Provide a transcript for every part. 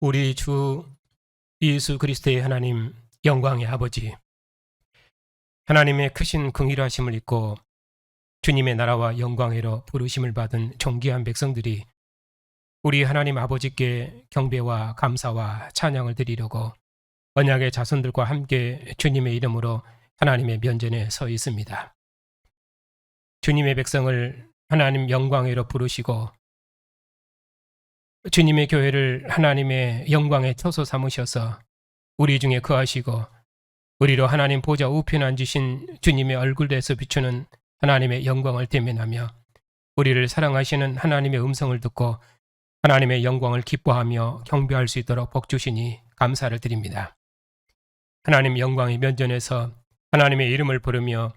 우리 주 예수 그리스도의 하나님, 영광의 아버지, 하나님의 크신 긍휼하심을 입고 주님의 나라와 영광으로 부르심을 받은 존귀한 백성들이 우리 하나님 아버지께 경배와 감사와 찬양을 드리려고 언약의 자손들과 함께 주님의 이름으로 하나님의 면전에 서 있습니다. 주님의 백성을 하나님 영광으로 부르시고 주님의 교회를 하나님의 영광의 처소 삼으셔서 우리 중에 거하시고 우리로 하나님 보좌 우편에 앉으신 주님의 얼굴에서 비추는 하나님의 영광을 대면하며 우리를 사랑하시는 하나님의 음성을 듣고 하나님의 영광을 기뻐하며 경배할 수 있도록 복 주시니 감사를 드립니다. 하나님 영광의 면전에서 하나님의 이름을 부르며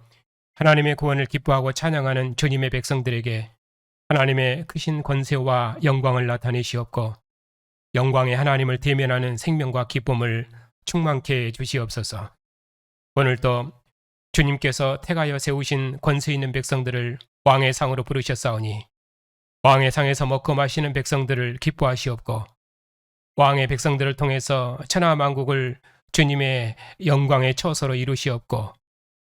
하나님의 구원을 기뻐하고 찬양하는 주님의 백성들에게 하나님의 크신 권세와 영광을 나타내시옵고 영광의 하나님을 대면하는 생명과 기쁨을 충만케 해 주시옵소서. 오늘도 주님께서 택하여 세우신 권세 있는 백성들을 왕의 상으로 부르셨사오니 왕의 상에서 먹고 마시는 백성들을 기뻐하시옵고 왕의 백성들을 통해서 천하만국을 주님의 영광의 처소로 이루시옵고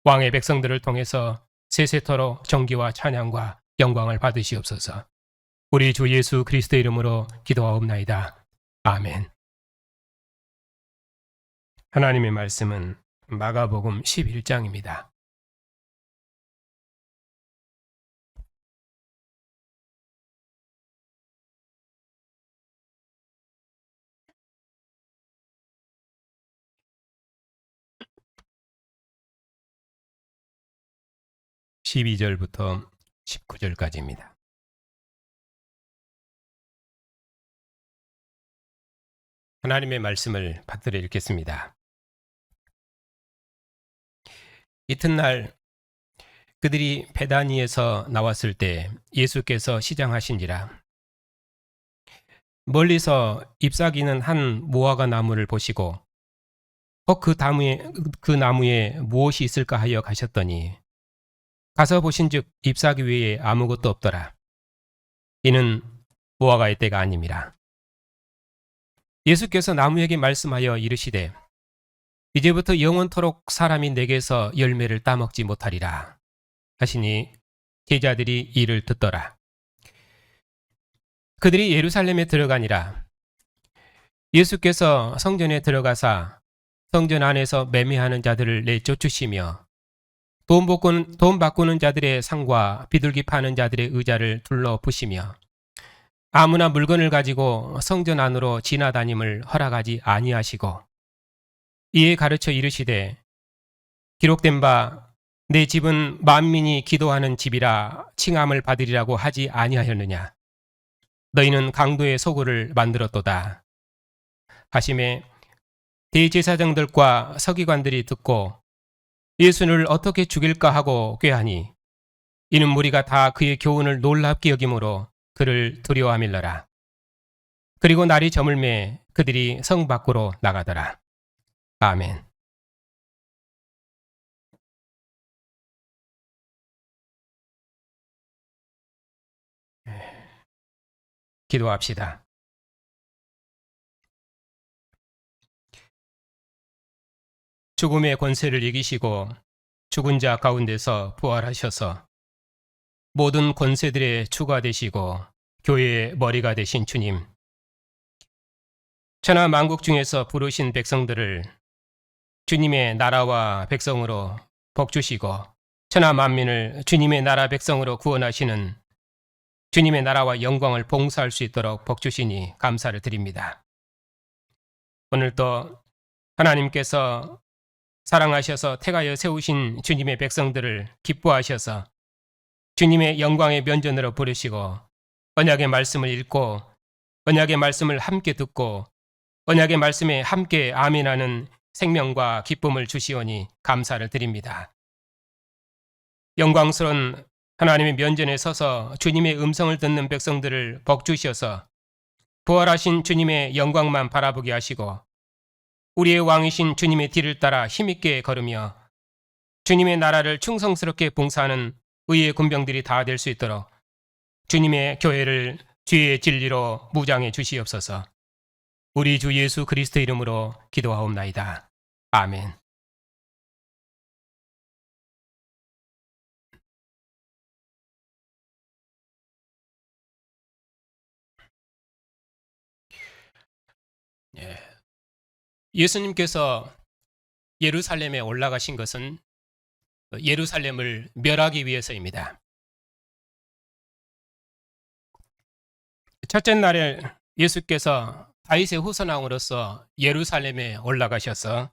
왕의 백성들을 통해서 세세토록 존귀와 찬양과 영광을 받으시옵소서. 우리 주 예수 그리스도 이름으로 기도하옵나이다. 아멘. 하나님의 말씀은 마가복음 11장입니다. (12절부터) 19절까지입니다. 하나님의 말씀을 받들어 읽겠습니다. 이튿날 그들이 베다니에서 나왔을 때 예수께서 시장하신지라. 멀리서 잎사귀는 한 무화과 나무를 보시고 그 나무에 무엇이 있을까 하여 가셨더니 가서 보신즉 잎사귀 외에 아무것도 없더라. 이는 무화과의 때가 아님이라. 예수께서 나무에게 말씀하여 이르시되 이제부터 영원토록 사람이 내게서 열매를 따먹지 못하리라 하시니 제자들이 이를 듣더라. 그들이 예루살렘에 들어가니라. 예수께서 성전에 들어가사 성전 안에서 매매하는 자들을 내쫓으시며 돈 바꾸는 자들의 상과 비둘기 파는 자들의 의자를 둘러 부시며 아무나 물건을 가지고 성전 안으로 지나다님을 허락하지 아니하시고 이에 가르쳐 이르시되 기록된 바 내 집은 만민이 기도하는 집이라 칭함을 받으리라고 하지 아니하였느냐. 너희는 강도의 소굴을 만들었도다 하시매 대제사장들과 서기관들이 듣고 예수를 어떻게 죽일까 하고 꾀하니 이는 무리가 다 그의 교훈을 놀랍게 여김으로 그를 두려워함일러라. 그리고 날이 저물매 그들이 성 밖으로 나가더라. 아멘. 기도합시다. 죽음의 권세를 이기시고 죽은 자 가운데서 부활하셔서 모든 권세들의 주가 되시고 교회의 머리가 되신 주님, 천하 만국 중에서 부르신 백성들을 주님의 나라와 백성으로 복주시고 천하 만민을 주님의 나라 백성으로 구원하시는 주님의 나라와 영광을 봉사할 수 있도록 복주시니 감사를 드립니다. 오늘도 하나님께서 사랑하셔서 택하여 세우신 주님의 백성들을 기뻐하셔서 주님의 영광의 면전으로 부르시고 언약의 말씀을 읽고 언약의 말씀을 함께 듣고 언약의 말씀에 함께 아멘하는 생명과 기쁨을 주시오니 감사를 드립니다. 영광스러운 하나님의 면전에 서서 주님의 음성을 듣는 백성들을 복주셔서 부활하신 주님의 영광만 바라보게 하시고 우리의 왕이신 주님의 뒤를 따라 힘있게 걸으며 주님의 나라를 충성스럽게 봉사하는 의의 군병들이 다 될 수 있도록 주님의 교회를 주의 진리로 무장해 주시옵소서. 우리 주 예수 그리스도 이름으로 기도하옵나이다. 아멘. 예. 예수님께서 예루살렘에 올라가신 것은 예루살렘을 멸하기 위해서입니다. 첫째 날에 예수께서 다윗의 후손왕으로서 예루살렘에 올라가셔서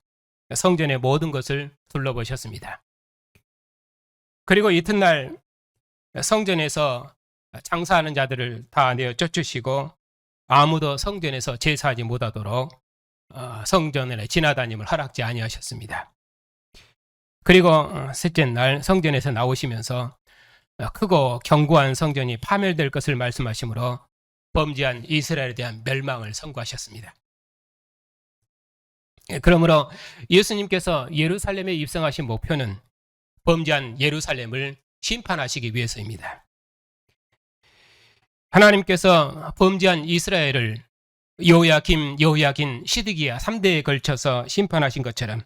성전의 모든 것을 둘러보셨습니다. 그리고 이튿날 성전에서 장사하는 자들을 다 내어 쫓으시고 아무도 성전에서 제사하지 못하도록 성전에 지나다님을 허락지 아니하셨습니다. 그리고 셋째 날 성전에서 나오시면서 크고 견고한 성전이 파멸될 것을 말씀하시므로 범죄한 이스라엘에 대한 멸망을 선고하셨습니다. 그러므로 예수님께서 예루살렘에 입성하신 목표는 범죄한 예루살렘을 심판하시기 위해서입니다. 하나님께서 범죄한 이스라엘을 여호야김, 여호야긴, 시드기야 3대에 걸쳐서 심판하신 것처럼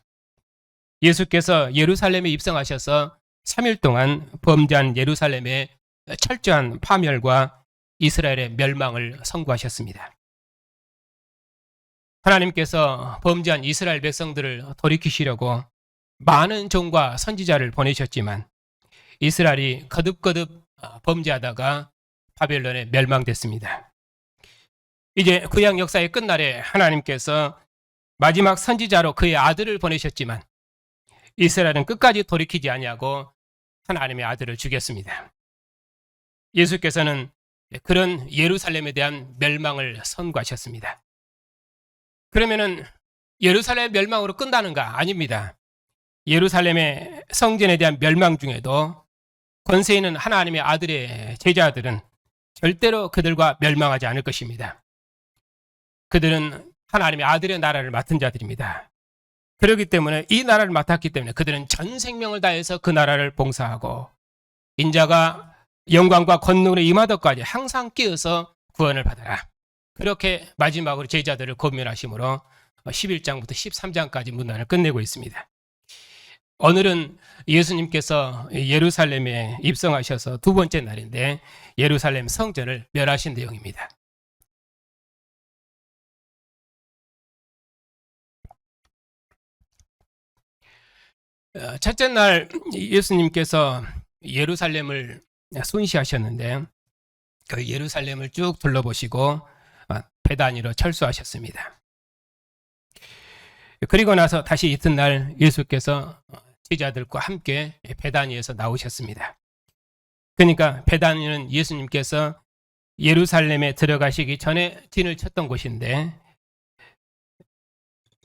예수께서 예루살렘에 입성하셔서 3일 동안 범죄한 예루살렘의 철저한 파멸과 이스라엘의 멸망을 선고하셨습니다. 하나님께서 범죄한 이스라엘 백성들을 돌이키시려고 많은 종과 선지자를 보내셨지만 이스라엘이 거듭거듭 범죄하다가 바벨론에 멸망됐습니다. 이제 구약 역사의 끝날에 하나님께서 마지막 선지자로 그의 아들을 보내셨지만 이스라엘은 끝까지 돌이키지 아니하고 하나님의 아들을 죽였습니다. 예수께서는 그런 예루살렘에 대한 멸망을 선고하셨습니다. 그러면은 예루살렘 멸망으로 끝나는가? 아닙니다. 예루살렘의 성전에 대한 멸망 중에도 권세 있는 하나님의 아들의 제자들은 절대로 그들과 멸망하지 않을 것입니다. 그들은 하나님의 아들의 나라를 맡은 자들입니다. 그렇기 때문에 이 나라를 맡았기 때문에 그들은 전 생명을 다해서 그 나라를 봉사하고 인자가 영광과 권능으로 임하도까지 항상 끼어서 구원을 받아라. 그렇게 마지막으로 제자들을 권면하심으로 11장부터 13장까지 문단을 끝내고 있습니다. 오늘은 예수님께서 예루살렘에 입성하셔서 두 번째 날인데 예루살렘 성전을 멸하신 내용입니다. 첫째 날 예수님께서 예루살렘을 순시하셨는데 그 예루살렘을 쭉 둘러보시고 베다니로 철수하셨습니다. 그리고 나서 다시 이튿날 예수께서 제자들과 함께 베다니에서 나오셨습니다. 그러니까 베다니는 예수님께서 예루살렘에 들어가시기 전에 진을 쳤던 곳인데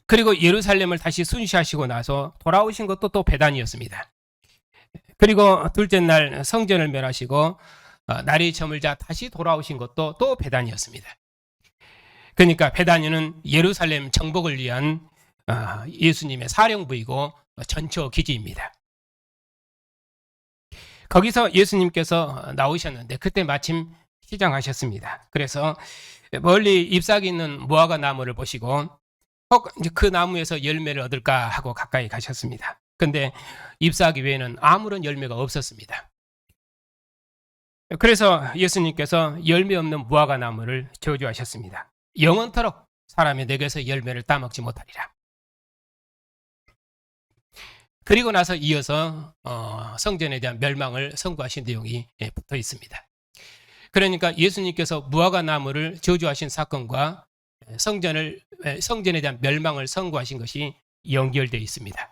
그리고 예루살렘을 다시 순시하시고 나서 돌아오신 것도 또 베다니였습니다. 그리고 둘째 날 성전을 멸하시고 날이 저물자 다시 돌아오신 것도 또 베다니였습니다. 그러니까 베다니는 예루살렘 정복을 위한 예수님의 사령부이고 전초 기지입니다. 거기서 예수님께서 나오셨는데 그때 마침 시장하셨습니다. 그래서 멀리 잎사귀 있는 무화과 나무를 보시고 혹 그 나무에서 열매를 얻을까 하고 가까이 가셨습니다. 근데 잎사귀 외에는 아무런 열매가 없었습니다. 그래서 예수님께서 열매 없는 무화과 나무를 저주하셨습니다. 영원토록 사람이 내게서 열매를 따먹지 못하리라. 그리고 나서 이어서 성전에 대한 멸망을 선고하신 내용이 붙어 있습니다. 그러니까 예수님께서 무화과 나무를 저주하신 사건과 성전에 대한 멸망을 선고하신 것이 연결되어 있습니다.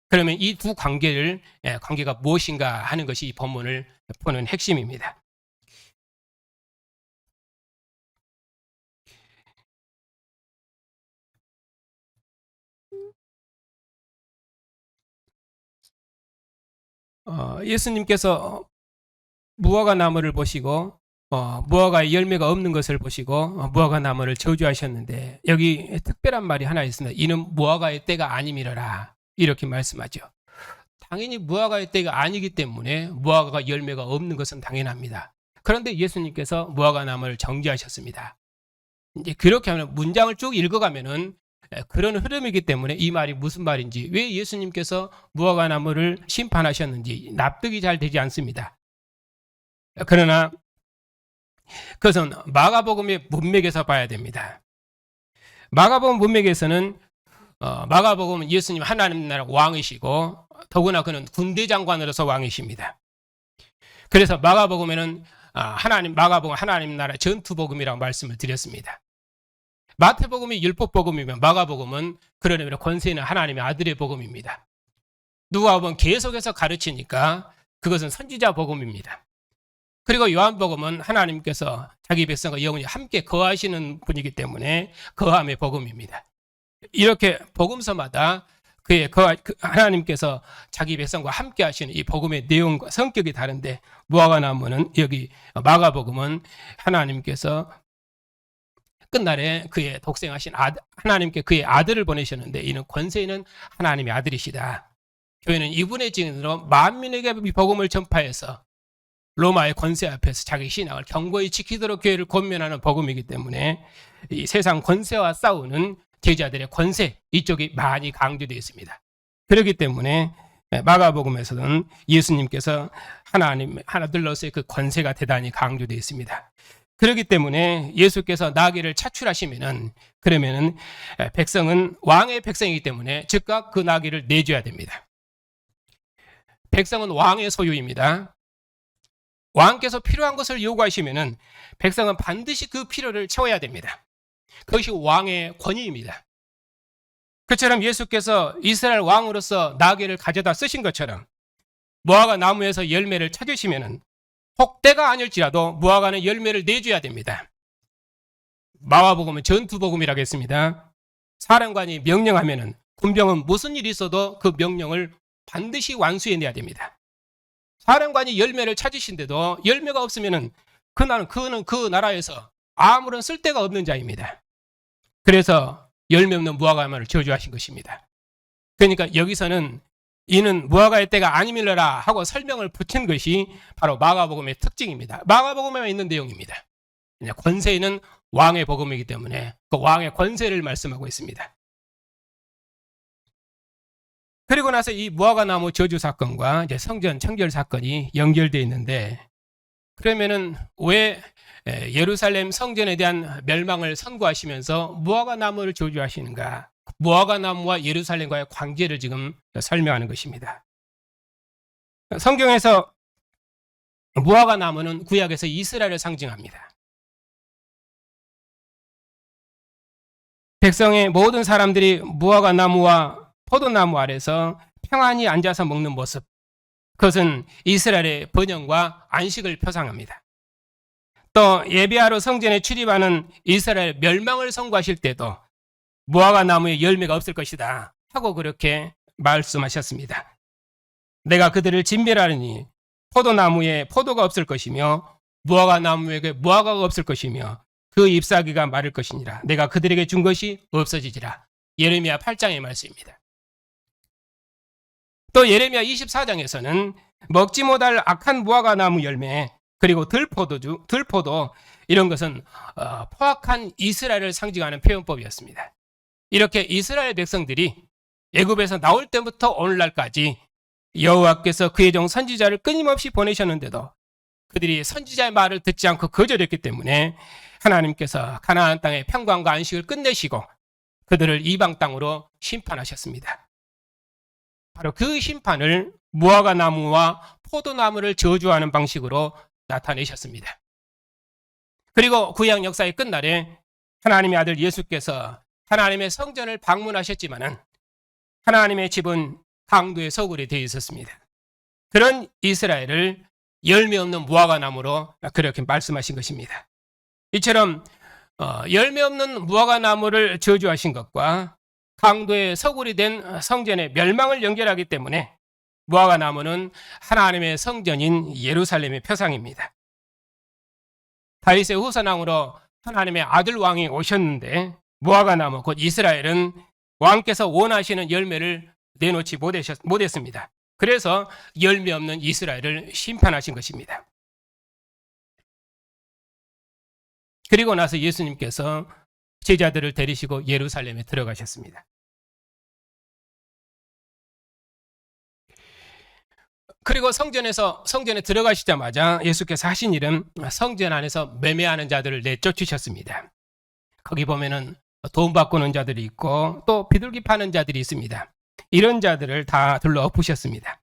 그러면 이 두 관계가 무엇인가 하는 것이 이 본문을 푸는 핵심입니다. 예수님께서 무화과 나무를 보시고 무화과의 열매가 없는 것을 보시고 무화과 나무를 저주하셨는데 여기 특별한 말이 하나 있습니다. 이는 무화과의 때가 아님이라라 이렇게 말씀하죠. 당연히 무화과의 때가 아니기 때문에 무화과가 열매가 없는 것은 당연합니다. 그런데 예수님께서 무화과 나무를 정죄하셨습니다. 이제 그렇게 하면 문장을 쭉 읽어가면은 그런 흐름이기 때문에 이 말이 무슨 말인지, 왜 예수님께서 무화과나무를 심판하셨는지 납득이 잘 되지 않습니다. 그러나 그것은 마가복음의 문맥에서 봐야 됩니다. 마가복음 문맥에서는 마가복음은 예수님 하나님 나라 왕이시고 더구나 그는 군대 장관으로서 왕이십니다. 그래서 마가복음에는 마가복음 하나님 나라 전투복음이라고 말씀을 드렸습니다. 마태복음이 율법복음이면 마가복음은 그런 의미로 권세 있는 하나님의 아들의 복음입니다. 누가복음은 계속해서 가르치니까 그것은 선지자 복음입니다. 그리고 요한복음은 하나님께서 자기 백성과 영원히 함께 거하시는 분이기 때문에 거함의 복음입니다. 이렇게 복음서마다 하나님께서 자기 백성과 함께 하시는 이 복음의 내용과 성격이 다른데, 무화과나무는 여기 마가복음은 하나님께서 끝날에 그의 독생하신 하나님께 그의 아들을 보내셨는데 이는 권세 있는 하나님의 아들이시다. 교회는 이분의 증인으로 만민에게 복음을 전파해서 로마의 권세 앞에서 자기 신앙을 견고히 지키도록 교회를 권면하는 복음이기 때문에 이 세상 권세와 싸우는 제자들의 권세, 이쪽이 많이 강조되어 있습니다. 그렇기 때문에 마가복음에서는 예수님께서 하나님 아들로서의 그 권세가 대단히 강조되어 있습니다. 그렇기 때문에 예수께서 나귀를 차출하시면은, 그러면은 백성은 왕의 백성이기 때문에 즉각 그 나귀를 내줘야 됩니다. 백성은 왕의 소유입니다. 왕께서 필요한 것을 요구하시면은 백성은 반드시 그 필요를 채워야 됩니다. 그것이 왕의 권위입니다. 그처럼 예수께서 이스라엘 왕으로서 나귀를 가져다 쓰신 것처럼 무화과 나무에서 열매를 찾으시면은 혹 때가 아닐지라도 무화과는 열매를 내줘야 됩니다. 마가복음은 전투복음이라고 했습니다. 사령관이 명령하면은 군병은 무슨 일이 있어도 그 명령을 반드시 완수해내야 됩니다. 사령관이 열매를 찾으신데도 열매가 없으면은 그는 그 나라에서 아무런 쓸데가 없는 자입니다. 그래서 열매 없는 무화과나무를 저주하신 것입니다. 그러니까 여기서는 이는 무화과의 때가 아니밀러라 하고 설명을 붙인 것이 바로 마가복음의 특징입니다. 마가복음에 있는 내용입니다. 권세 있는 왕의 복음이기 때문에 그 왕의 권세를 말씀하고 있습니다. 그리고 나서 이 무화과나무 저주 사건과 이제 성전 청결 사건이 연결되어 있는데, 그러면은 왜 예루살렘 성전에 대한 멸망을 선고하시면서 무화과나무를 저주하시는가? 무화과나무와 예루살렘과의 관계를 지금 설명하는 것입니다. 성경에서 무화과나무는 구약에서 이스라엘을 상징합니다. 백성의 모든 사람들이 무화과나무와 포도나무 아래서 평안히 앉아서 먹는 모습, 그것은 이스라엘의 번영과 안식을 표상합니다. 또 예배하러 성전에 출입하는 이스라엘 멸망을 선고하실 때도 무화과나무에 열매가 없을 것이다 하고 그렇게 말씀하셨습니다. 내가 그들을 진멸하리니 포도나무에 포도가 없을 것이며 무화과나무에게 무화과가 없을 것이며 그 잎사귀가 마를 것이니라. 내가 그들에게 준 것이 없어지리라. 예레미야 8장의 말씀입니다. 또 예레미야 24장에서는 먹지 못할 악한 무화과나무 열매, 그리고 들포도 이런 것은 포악한 이스라엘을 상징하는 표현법이었습니다. 이렇게 이스라엘 백성들이 애굽에서 나올 때부터 오늘날까지 여호와께서 그의 종 선지자를 끊임없이 보내셨는데도 그들이 선지자의 말을 듣지 않고 거절했기 때문에 하나님께서 가나안 땅의 평강과 안식을 끝내시고 그들을 이방 땅으로 심판하셨습니다. 바로 그 심판을 무화과나무와 포도나무를 저주하는 방식으로 나타내셨습니다. 그리고 구약 역사의 끝날에 하나님의 아들 예수께서 하나님의 성전을 방문하셨지만은 하나님의 집은 강도의 소굴이 되어 있었습니다. 그런 이스라엘을 열매 없는 무화과나무로 그렇게 말씀하신 것입니다. 이처럼 열매 없는 무화과나무를 저주하신 것과 강도의 소굴이 된 성전의 멸망을 연결하기 때문에 무화과나무는 하나님의 성전인 예루살렘의 표상입니다. 다윗의 후손왕으로 하나님의 아들 왕이 오셨는데 무화과나무 곧 이스라엘은 왕께서 원하시는 열매를 내놓지 못했습니다. 그래서 열매 없는 이스라엘을 심판하신 것입니다. 그리고 나서 예수님께서 제자들을 데리시고 예루살렘에 들어가셨습니다. 그리고 성전에 들어가시자마자 예수께서 하신 일은 성전 안에서 매매하는 자들을 내쫓으셨습니다. 거기 보면은 돈 바꾸는 자들이 있고 또 비둘기 파는 자들이 있습니다. 이런 자들을 다 둘러 엎으셨습니다.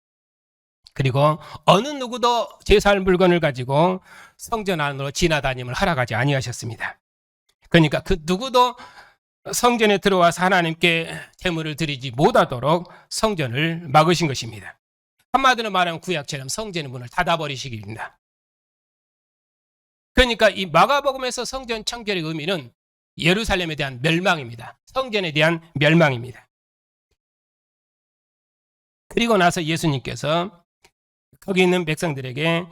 그리고 어느 누구도 제사할 물건을 가지고 성전 안으로 지나다님을 허락하지 아니하셨습니다. 그러니까 그 누구도 성전에 들어와서 하나님께 제물을 드리지 못하도록 성전을 막으신 것입니다. 한마디로 말하면 구약처럼 성전의 문을 닫아버리시기입니다. 그러니까 이 마가복음에서 성전 청결의 의미는 예루살렘에 대한 멸망입니다. 성전에 대한 멸망입니다. 그리고 나서 예수님께서 거기 있는 백성들에게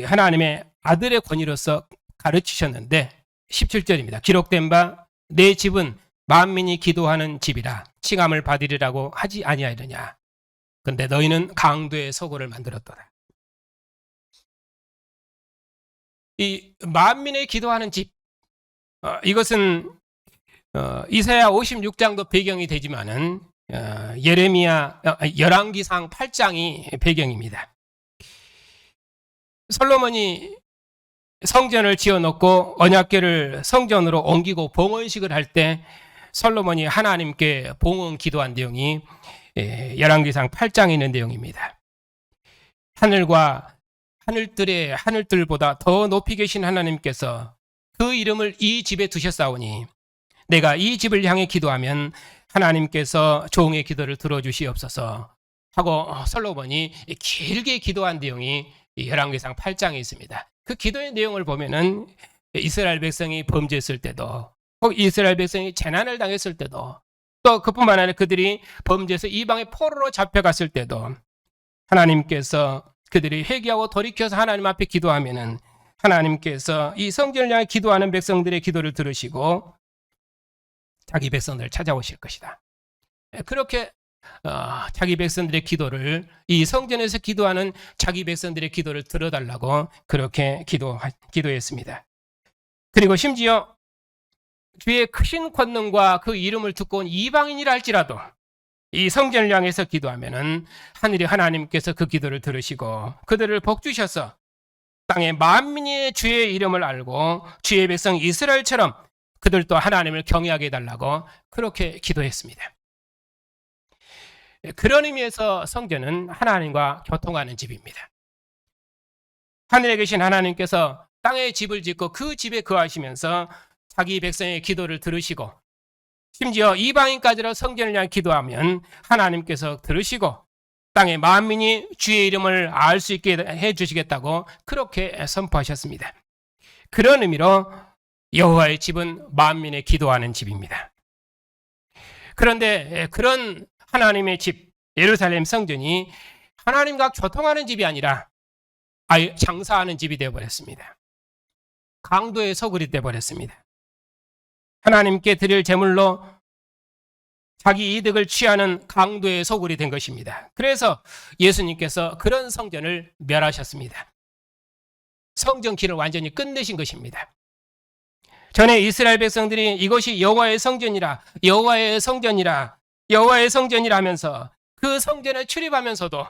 하나님의 아들의 권위로서 가르치셨는데 17절입니다. 기록된 바 내 집은 만민이 기도하는 집이라 칭함을 받으리라고 하지 아니하리냐. 그런데 너희는 강도의 소굴을 만들었도다. 이 만민의 기도하는 집, 이것은 이사야 56장도 배경이 되지만은 예레미야 열왕기상 8장이 배경입니다. 솔로몬이 성전을 지어놓고 언약궤를 성전으로 옮기고 봉헌식을 할 때 솔로몬이 하나님께 봉헌 기도한 내용이 열왕기상 8장에 있는 내용입니다. 하늘과 하늘들보다 더 높이 계신 하나님께서 그 이름을 이 집에 두셨사오니 내가 이 집을 향해 기도하면 하나님께서 종의 기도를 들어주시옵소서 하고 솔로몬이 길게 기도한 내용이 열왕기상 8장에 있습니다. 그 기도의 내용을 보면은 이스라엘 백성이 범죄했을 때도 혹 이스라엘 백성이 재난을 당했을 때도 또 그뿐만 아니라 그들이 범죄해서 이방의 포로로 잡혀갔을 때도 하나님께서 그들이 회개하고 돌이켜서 하나님 앞에 기도하면은 하나님께서 이 성전을 향해 기도하는 백성들의 기도를 들으시고 자기 백성들을 찾아오실 것이다. 그렇게 자기 백성들의 기도를 이 성전에서 기도하는 자기 백성들의 기도를 들어달라고 그렇게 기도했습니다. 그리고 심지어 주의 크신 권능과 그 이름을 듣고 온 이방인이라 할지라도 이 성전을 향해서 기도하면은 하늘의 하나님께서 그 기도를 들으시고 그들을 복주셔서 땅의 만민이 주의 이름을 알고 주의 백성 이스라엘처럼 그들도 하나님을 경외하게 해달라고 그렇게 기도했습니다. 그런 의미에서 성전은 하나님과 교통하는 집입니다. 하늘에 계신 하나님께서 땅에 집을 짓고 그 집에 거하시면서 자기 백성의 기도를 들으시고 심지어 이방인까지도 성전을 향해 기도하면 하나님께서 들으시고 땅의 만민이 주의 이름을 알 수 있게 해주시겠다고 그렇게 선포하셨습니다. 그런 의미로 여호와의 집은 만민의 기도하는 집입니다. 그런데 그런 하나님의 집 예루살렘 성전이 하나님과 교통하는 집이 아니라 아예 장사하는 집이 되어버렸습니다. 강도의 소굴이 되어버렸습니다. 하나님께 드릴 제물로 자기 이득을 취하는 강도의 소굴이 된 것입니다. 그래서 예수님께서 그런 성전을 멸하셨습니다. 성전 길을 완전히 끝내신 것입니다. 전에 이스라엘 백성들이 이것이 여호와의 성전이라 여호와의 성전이라 여호와의 성전이라면서 그 성전에 출입하면서도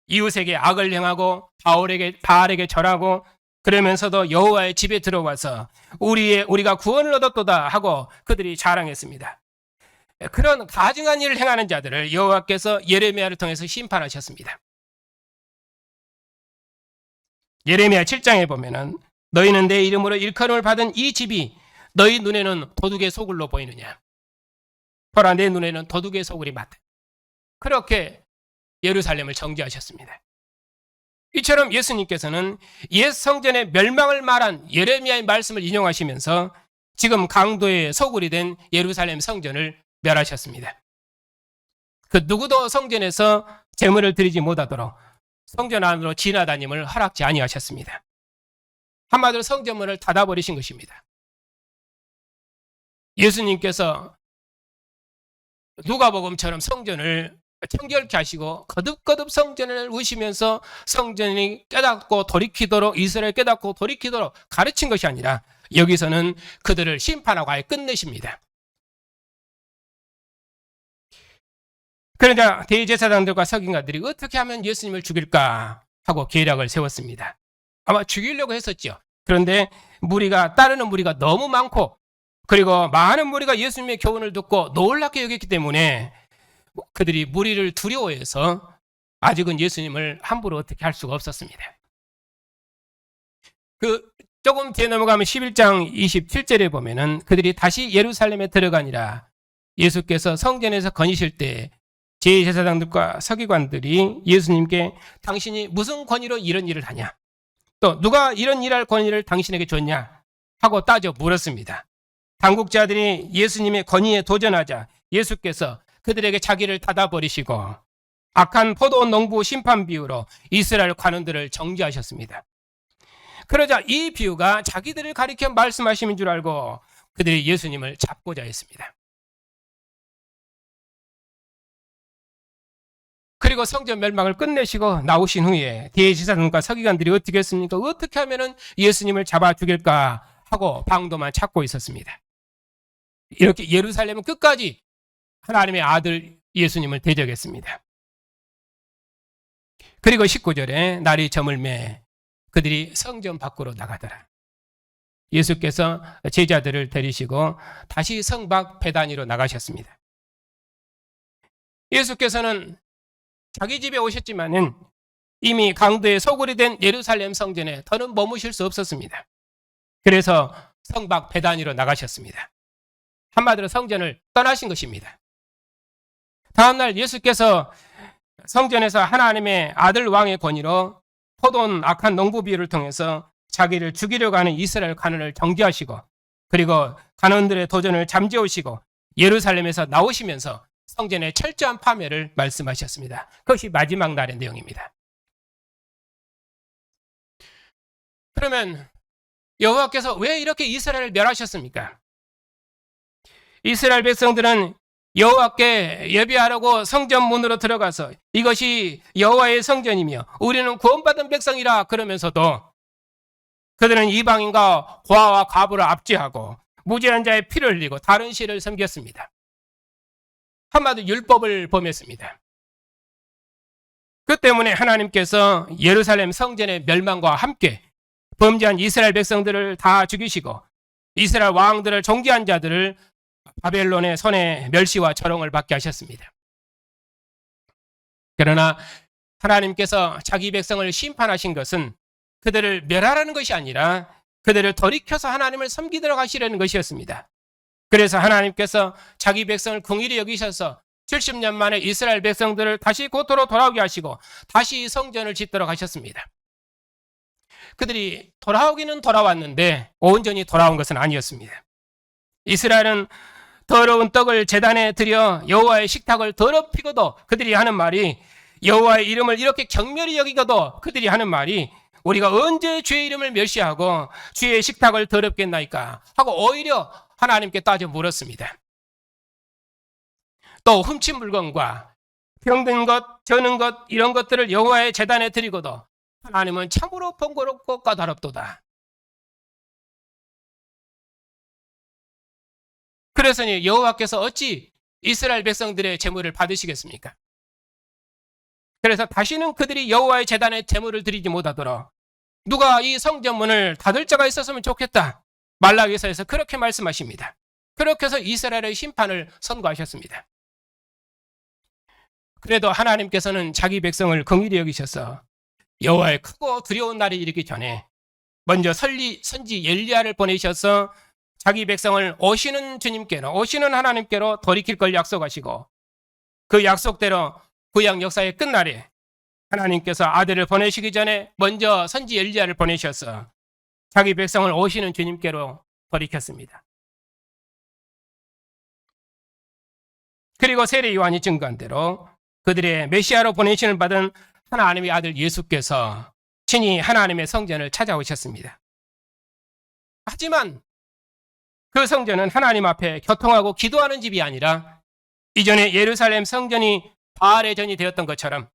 이웃에게 악을 행하고 바알에게 절하고 그러면서도 여호와의 집에 들어와서 우리가 구원을 얻었도다 하고 그들이 자랑했습니다. 그런 가증한 일을 행하는 자들을 여호와께서 예레미야를 통해서 심판하셨습니다. 예레미야 7장에 보면은 너희는 내 이름으로 일컬음을 받은 이 집이 너희 눈에는 도둑의 소굴로 보이느냐? 보라 내 눈에는 도둑의 소굴이 맞다. 그렇게 예루살렘을 정죄하셨습니다. 이처럼 예수님께서는 옛 성전의 멸망을 말한 예레미야의 말씀을 인용하시면서 지금 강도의 소굴이 된 예루살렘 성전을 멸하셨습니다. 그 누구도 성전에서 제물을 드리지 못하도록 성전 안으로 지나다님을 허락지 아니하셨습니다. 한마디로 성전문을 닫아버리신 것입니다. 예수님께서 누가복음처럼 성전을 청결케 하시고 거듭거듭 성전을 우시면서 성전이 깨닫고 돌이키도록 이스라엘 깨닫고 돌이키도록 가르친 것이 아니라 여기서는 그들을 심판하고 아예 끝내십니다. 그러자 대제사장들과 서기관들이 어떻게 하면 예수님을 죽일까 하고 계략을 세웠습니다. 아마 죽이려고 했었죠. 그런데 따르는 무리가 너무 많고, 그리고 많은 무리가 예수님의 교훈을 듣고 놀랍게 여겼기 때문에 그들이 무리를 두려워해서 아직은 예수님을 함부로 어떻게 할 수가 없었습니다. 조금 뒤에 넘어가면 11장 27절에 보면은 그들이 다시 예루살렘에 들어가니라. 예수께서 성전에서 거니실 때 제사장들과 서기관들이 예수님께 당신이 무슨 권위로 이런 일을 하냐? 또 누가 이런 일할 권위를 당신에게 줬냐? 하고 따져 물었습니다. 당국자들이 예수님의 권위에 도전하자 예수께서 그들에게 자기를 닫아버리시고 악한 포도 농부 심판 비유로 이스라엘 관원들을 정죄하셨습니다. 그러자 이 비유가 자기들을 가리켜 말씀하심인 줄 알고 그들이 예수님을 잡고자 했습니다. 그리고 성전 멸망을 끝내시고 나오신 후에 대제사장과 서기관들이 어떻게 했습니까? 어떻게 하면 예수님을 잡아 죽일까 하고 방도만 찾고 있었습니다. 이렇게 예루살렘은 끝까지 하나님의 아들 예수님을 대적했습니다. 그리고 19절에 날이 저물매 그들이 성전 밖으로 나가더라. 예수께서 제자들을 데리시고 다시 성 밖 베다니로 나가셨습니다. 예수께서는 자기 집에 오셨지만은 이미 강도의 소굴이 된 예루살렘 성전에 더는 머무실 수 없었습니다. 그래서 성 밖 베다니로 나가셨습니다. 한마디로 성전을 떠나신 것입니다. 다음날 예수께서 성전에서 하나님의 아들 왕의 권위로 포도원 악한 농부 비유를 통해서 자기를 죽이려고 하는 이스라엘 관원을 정죄하시고, 그리고 관원들의 도전을 잠재우시고 예루살렘에서 나오시면서 성전의 철저한 파멸을 말씀하셨습니다. 그것이 마지막 날의 내용입니다. 그러면 여호와께서 왜 이렇게 이스라엘을 멸하셨습니까? 이스라엘 백성들은 여호와께 예배하려고 성전 문으로 들어가서 이것이 여호와의 성전이며 우리는 구원받은 백성이라 그러면서도 그들은 이방인과 고아와 과부를 압제하고 무죄한 자의 피를 흘리고 다른 신을 섬겼습니다. 한마디로 율법을 범했습니다. 그 때문에 하나님께서 예루살렘 성전의 멸망과 함께 범죄한 이스라엘 백성들을 다 죽이시고 이스라엘 왕들을 정죄한 자들을 바벨론의 손에 멸시와 조롱을 받게 하셨습니다. 그러나 하나님께서 자기 백성을 심판하신 것은 그들을 멸하라는 것이 아니라 그들을 돌이켜서 하나님을 섬기도록 하시려는 것이었습니다. 그래서 하나님께서 자기 백성을 긍휼히 여기셔서 70년 만에 이스라엘 백성들을 다시 고토로 돌아오게 하시고 다시 성전을 짓도록 하셨습니다. 그들이 돌아오기는 돌아왔는데 온전히 돌아온 것은 아니었습니다. 이스라엘은 더러운 떡을 제단에 드려 여호와의 식탁을 더럽히고도 그들이 하는 말이, 여호와의 이름을 이렇게 경멸히 여기고도 그들이 하는 말이, 우리가 언제 주의 이름을 멸시하고 주의 식탁을 더럽겠나이까 하고 오히려 하나님께 따져 물었습니다. 또 훔친 물건과 병든 것, 저는 것 이런 것들을 여호와의 제단에 드리고도 하나님은 참으로 번거롭고 까다롭도다. 그래서니 여호와께서 어찌 이스라엘 백성들의 제물을 받으시겠습니까? 그래서 다시는 그들이 여호와의 제단에 제물을 드리지 못하도록 누가 이 성전문을 닫을 자가 있었으면 좋겠다. 말라기서에서 그렇게 말씀하십니다. 그렇게 해서 이스라엘의 심판을 선고하셨습니다. 그래도 하나님께서는 자기 백성을 긍휼히 여기셔서 여호와의 크고 두려운 날이 이르기 전에 먼저 선지 엘리야를 보내셔서 자기 백성을 오시는 주님께로, 오시는 하나님께로 돌이킬 걸 약속하시고 그 약속대로 구약 역사의 끝날에 하나님께서 아들을 보내시기 전에 먼저 선지 엘리야를 보내셔서 자기 백성을 오시는 주님께로 돌이켰습니다. 그리고 세례 요한이 증거한 대로 그들의 메시아로 보내심을 받은 하나님의 아들 예수께서 친히 하나님의 성전을 찾아오셨습니다. 하지만 그 성전은 하나님 앞에 교통하고 기도하는 집이 아니라 이전에 예루살렘 성전이 바알의 전이 되었던 것처럼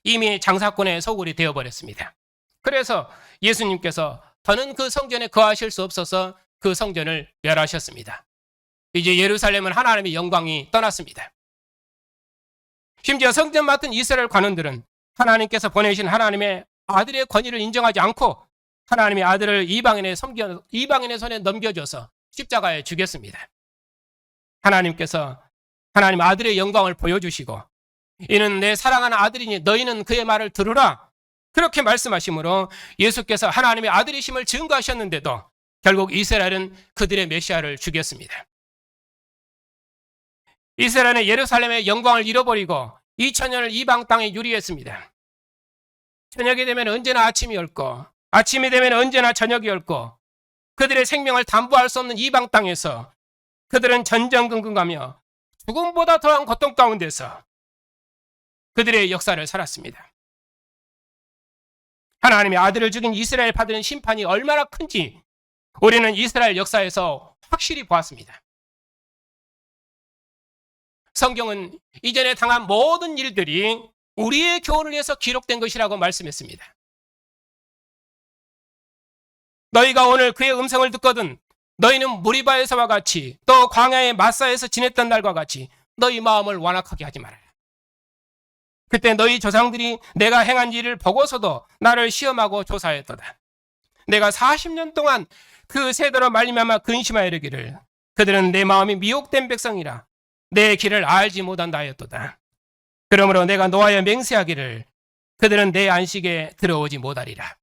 이미 장사꾼의 소굴이 되어버렸습니다. 그래서 예수님께서 더는 그 성전에 거하실 수 없어서 그 성전을 멸하셨습니다. 이제 예루살렘은 하나님의 영광이 떠났습니다. 심지어 성전 맡은 이스라엘 관원들은 하나님께서 보내신 하나님의 아들의 권위를 인정하지 않고 하나님의 아들을 이방인의 손에 넘겨줘서 십자가에 죽였습니다. 하나님께서 하나님 아들의 영광을 보여주시고 이는 내 사랑하는 아들이니 너희는 그의 말을 들으라 그렇게 말씀하심으로 예수께서 하나님의 아들이심을 증거하셨는데도 결국 이스라엘은 그들의 메시아를 죽였습니다. 이스라엘은 예루살렘의 영광을 잃어버리고 2000년을 이방 땅에 유리했습니다. 저녁이 되면 언제나 아침이 옳고 아침이 되면 언제나 저녁이 옳고 그들의 생명을 담보할 수 없는 이방 땅에서 그들은 전전긍긍하며 죽음보다 더한 고통 가운데서 그들의 역사를 살았습니다. 하나님의 아들을 죽인 이스라엘 받은 심판이 얼마나 큰지 우리는 이스라엘 역사에서 확실히 보았습니다. 성경은 이전에 당한 모든 일들이 우리의 교훈을 위해서 기록된 것이라고 말씀했습니다. 너희가 오늘 그의 음성을 듣거든 너희는 무리바에서와 같이 또 광야의 마사에서 지냈던 날과 같이 너희 마음을 완악하게 하지 말아라. 그때 너희 조상들이 내가 행한 일을 보고서도 나를 시험하고 조사했도다. 내가 40년 동안 그 세대로 말미암아 근심하여 이르기를 그들은 내 마음이 미혹된 백성이라 내 길을 알지 못한다 하였도다. 그러므로 내가 노하여 맹세하기를 그들은 내 안식에 들어오지 못하리라.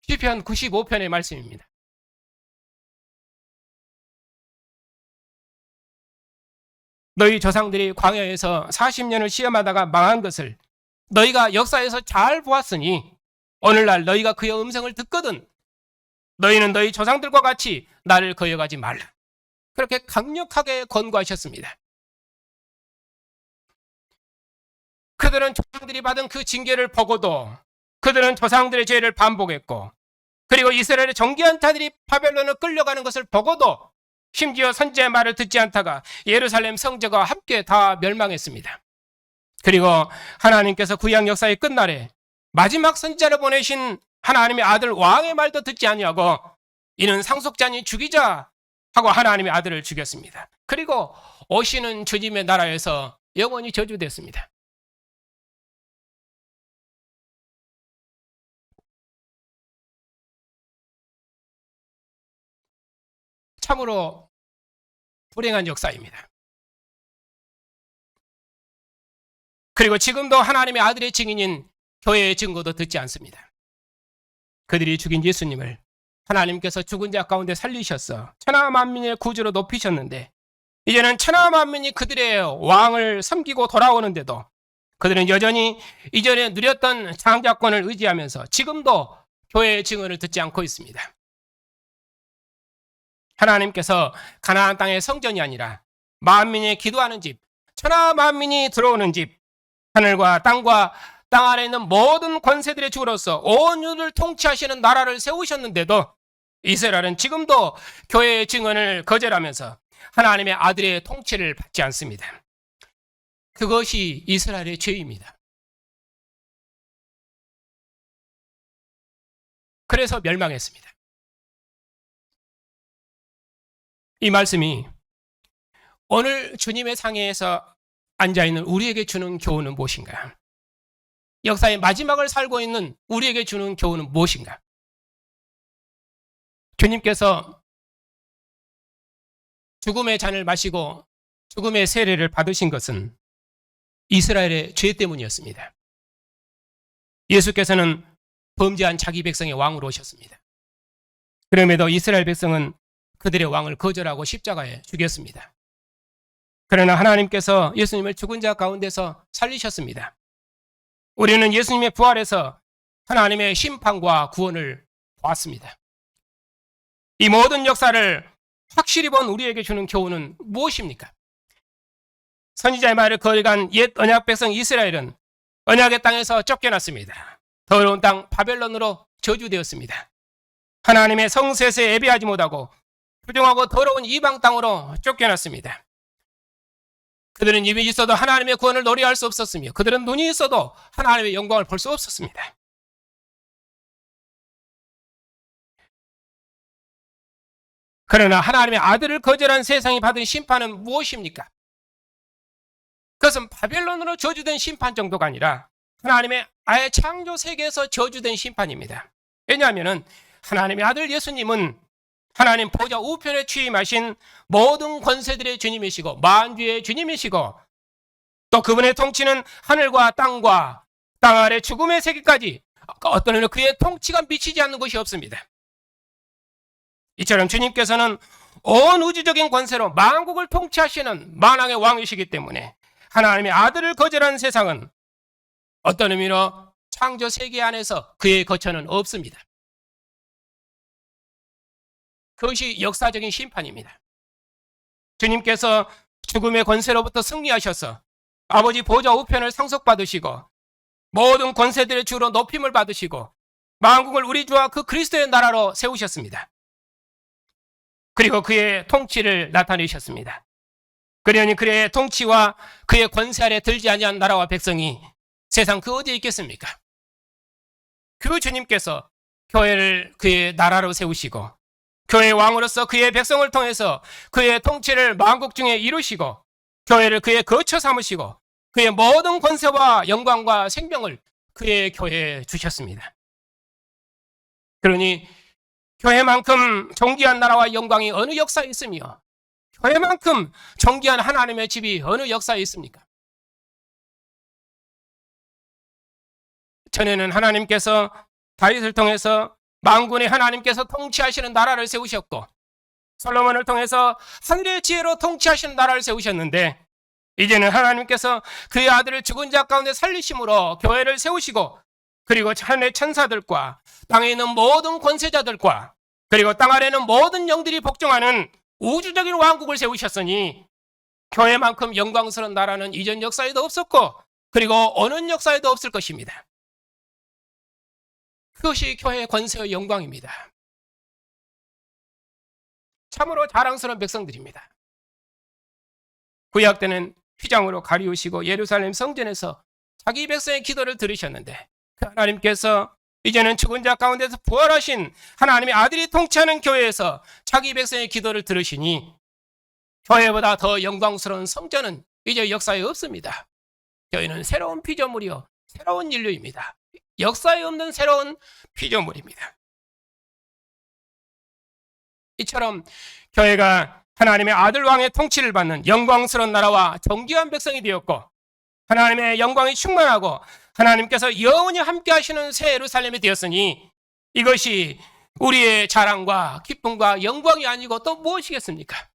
시편 95편의 말씀입니다. 너희 조상들이 광야에서 40년을 시험하다가 망한 것을 너희가 역사에서 잘 보았으니 오늘날 너희가 그의 음성을 듣거든 너희는 너희 조상들과 같이 나를 거역하지 말라. 그렇게 강력하게 권고하셨습니다. 그들은 조상들이 받은 그 징계를 보고도 그들은 조상들의 죄를 반복했고 그리고 이스라엘의 정결한 자들이 바벨론을 끌려가는 것을 보고도 심지어 선지자의 말을 듣지 않다가 예루살렘 성전과 함께 다 멸망했습니다. 그리고 하나님께서 구약 역사의 끝날에 마지막 선지자를 보내신 하나님의 아들 왕의 말도 듣지 아니하고 이는 상속자니 죽이자 하고 하나님의 아들을 죽였습니다. 그리고 오시는 주님의 나라에서 영원히 저주됐습니다. 참으로 불행한 역사입니다. 그리고 지금도 하나님의 아들의 증인인 교회의 증거도 듣지 않습니다. 그들이 죽인 예수님을 하나님께서 죽은 자 가운데 살리셔서 천하 만민의 구주로 높이셨는데 이제는 천하 만민이 그들의 왕을 섬기고 돌아오는데도 그들은 여전히 이전에 누렸던 장자권을 의지하면서 지금도 교회의 증언을 듣지 않고 있습니다. 하나님께서 가나안 땅의 성전이 아니라 만민이 기도하는 집, 천하 만민이 들어오는 집, 하늘과 땅과 땅 아래 있는 모든 권세들의 주로서 온 인류를 통치하시는 나라를 세우셨는데도 이스라엘은 지금도 교회의 증언을 거절하면서 하나님의 아들의 통치를 받지 않습니다. 그것이 이스라엘의 죄입니다. 그래서 멸망했습니다. 이 말씀이 오늘 주님의 상해에서 앉아있는 우리에게 주는 교훈은 무엇인가? 역사의 마지막을 살고 있는 우리에게 주는 교훈은 무엇인가? 주님께서 죽음의 잔을 마시고 죽음의 세례를 받으신 것은 이스라엘의 죄 때문이었습니다. 예수께서는 범죄한 자기 백성의 왕으로 오셨습니다. 그럼에도 이스라엘 백성은 그들의 왕을 거절하고 십자가에 죽였습니다. 그러나 하나님께서 예수님을 죽은 자 가운데서 살리셨습니다. 우리는 예수님의 부활에서 하나님의 심판과 구원을 보았습니다. 이 모든 역사를 확실히 본 우리에게 주는 교훈은 무엇입니까? 선지자의 말을 거역한 옛 언약 백성 이스라엘은 언약의 땅에서 쫓겨났습니다. 더러운 땅 바벨론으로 저주되었습니다. 하나님의 성세에 예배하지 못하고 부정하고 더러운 이방 땅으로 쫓겨났습니다. 그들은 입이 있어도 하나님의 구원을 노래할 수 없었으며 그들은 눈이 있어도 하나님의 영광을 볼 수 없었습니다. 그러나 하나님의 아들을 거절한 세상이 받은 심판은 무엇입니까? 그것은 바벨론으로 저주된 심판 정도가 아니라 하나님의 아예 창조 세계에서 저주된 심판입니다. 왜냐하면 하나님의 아들 예수님은 하나님 보좌 우편에 취임하신 모든 권세들의 주님이시고 만주의 주님이시고, 또 그분의 통치는 하늘과 땅과 땅 아래 죽음의 세계까지 어떤 의미로 그의 통치가 미치지 않는 것이 없습니다. 이처럼 주님께서는 온 우주적인 권세로 만국을 통치하시는 만왕의 왕이시기 때문에 하나님의 아들을 거절한 세상은 어떤 의미로 창조 세계 안에서 그의 거처는 없습니다. 그것이 역사적인 심판입니다. 주님께서 죽음의 권세로부터 승리하셔서 아버지 보좌 우편을 상속받으시고 모든 권세들의 주로 높임을 받으시고 만국을 우리 주와 그 그리스도의 나라로 세우셨습니다. 그리고 그의 통치를 나타내셨습니다. 그러니 그의 통치와 그의 권세 아래 들지 아니한 나라와 백성이 세상 그 어디에 있겠습니까? 그 주님께서 교회를 그의 나라로 세우시고 교회의 왕으로서 그의 백성을 통해서 그의 통치를 만국 중에 이루시고 교회를 그의 거처 삼으시고 그의 모든 권세와 영광과 생명을 그의 교회에 주셨습니다. 그러니 교회만큼 존귀한 나라와 영광이 어느 역사에 있으며 교회만큼 존귀한 하나님의 집이 어느 역사에 있습니까? 전에는 하나님께서 다윗을 통해서 만군의 하나님께서 통치하시는 나라를 세우셨고 솔로몬을 통해서 하늘의 지혜로 통치하시는 나라를 세우셨는데, 이제는 하나님께서 그의 아들을 죽은 자 가운데 살리심으로 교회를 세우시고 그리고 하늘의 천사들과 땅에 있는 모든 권세자들과 그리고 땅 아래는 모든 영들이 복종하는 우주적인 왕국을 세우셨으니 교회만큼 영광스러운 나라는 이전 역사에도 없었고 그리고 어느 역사에도 없을 것입니다. 그것이 교회의 권세의 영광입니다. 참으로 자랑스러운 백성들입니다. 구약 때는 휘장으로 가리우시고 예루살렘 성전에서 자기 백성의 기도를 들으셨는데 하나님께서 이제는 죽은 자 가운데서 부활하신 하나님의 아들이 통치하는 교회에서 자기 백성의 기도를 들으시니 교회보다 더 영광스러운 성전은 이제 역사에 없습니다. 저희는 새로운 피조물이요 새로운 인류입니다. 역사에 없는 새로운 피조물입니다. 이처럼 교회가 하나님의 아들 왕의 통치를 받는 영광스러운 나라와 존귀한 백성이 되었고 하나님의 영광이 충만하고 하나님께서 영원히 함께 하시는 새 예루살렘이 되었으니 이것이 우리의 자랑과 기쁨과 영광이 아니고 또 무엇이겠습니까?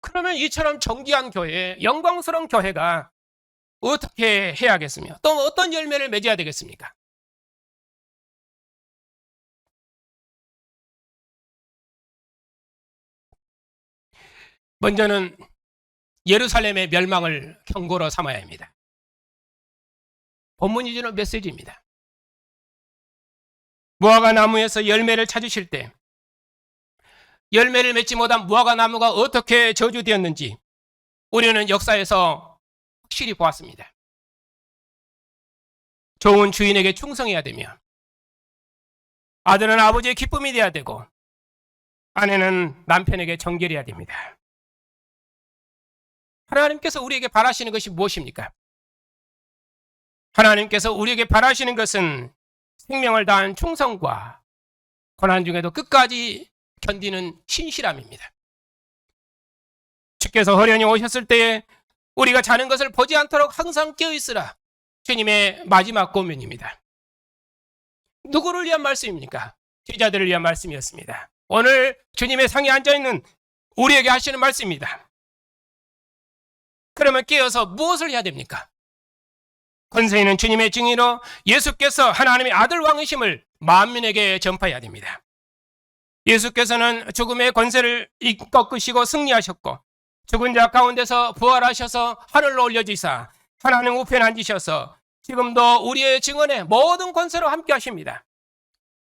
그러면 이처럼 존귀한 교회, 영광스러운 교회가 어떻게 해야겠으며 또 어떤 열매를 맺어야 되겠습니까? 먼저는 예루살렘의 멸망을 경고로 삼아야 합니다. 본문이 주는 메시지입니다. 무화과 나무에서 열매를 찾으실 때 열매를 맺지 못한 무화과 나무가 어떻게 저주되었는지 우리는 역사에서 확실히 보았습니다. 좋은 주인에게 충성해야 되며 아들은 아버지의 기쁨이 되어야 되고 아내는 남편에게 정결해야 됩니다. 하나님께서 우리에게 바라시는 것이 무엇입니까? 하나님께서 우리에게 바라시는 것은 생명을 다한 충성과 고난 중에도 끝까지 견디는 신실함입니다. 주께서 허련히 오셨을 때에 우리가 자는 것을 보지 않도록 항상 깨어있으라. 주님의 마지막 고면입니다. 누구를 위한 말씀입니까? 제자들을 위한 말씀이었습니다. 오늘 주님의 상에 앉아있는 우리에게 하시는 말씀입니다. 그러면 깨어서 무엇을 해야 됩니까? 권세 있는 주님의 증인으로 예수께서 하나님의 아들 왕이심을 만민에게 전파해야 됩니다. 예수께서는 죽음의 권세를 꺾으시고 승리하셨고 죽은 자 가운데서 부활하셔서 하늘로 올려지사 하나님 우편에 앉으셔서 지금도 우리의 증언에 모든 권세로 함께 하십니다.